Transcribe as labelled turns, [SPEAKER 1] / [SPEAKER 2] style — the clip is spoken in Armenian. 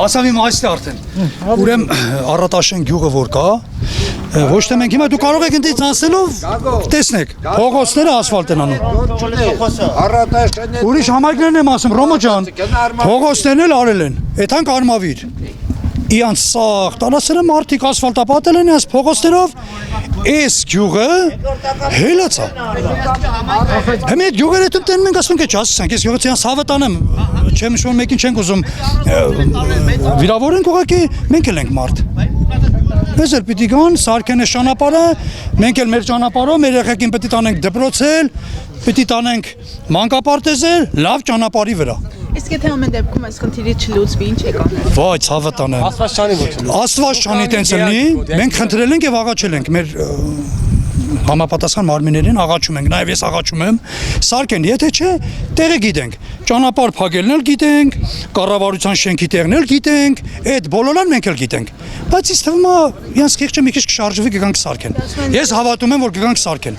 [SPEAKER 1] ասավ իմ այստեղ արդեն։ Ուրեմն Առատաշեն գյուղը որ կա, ոչ թե մենք հիմա դու կարող եք ընդից անցնելով տեսնեք, փողոցները ասֆալտ են անում։ Ուրիշ համայնքներն եմ ասում, Ռոմո ջան, փողոցներն էլ արել են, այդքան կարմավիր։ Իրանց սաղ տանասերը մարդիկ ասֆալտապատել են այս փողոցներով, այս գյուղը հելացա։ Հիմա այդ գյուղերը դու տեն մենք ասում ենք չասենք, այս գյուղը ցանց հավատանեմ, չեմ շոն մեկին չենք ուզում վիրավորենք ուղղակի մենք էլ ենք մարդ։ Մեզ էլ պիտի գան, սարքեն է ճանապարհը, մենք էլ մեր ճանապարհով մեր երեխեքին պիտի տանենք դպրոցել, պիտի տանենք մանկապարտեզել, լավ ճանապարհի վրա։
[SPEAKER 2] Իսկ եթե ամեն դեպքում այս խնդիրը չլուծվի, ինչ եք անել։
[SPEAKER 1] Վայ, ցավատանեմ։ Աստված չանի տենց լինի, մենք խնդրել ենք եւ աղաչել ենք մեր համապատասխան մարմիններին աղաչում ենք, նաև ես աղաչում եմ, սարքեն, եթե չէ, տեղը գիտենք, ճանապարհ փակելն էլ գիտենք, կառավարության շենքի տեղն էլ գիտենք, այդ բոլորան մենք էլ գիտենք, բայց ինձ թվում է, իրանց քիչ մի քիչ կշարժվի կգանք սարքեն։ Ես հավատում եմ, որ կգանք սարքեն։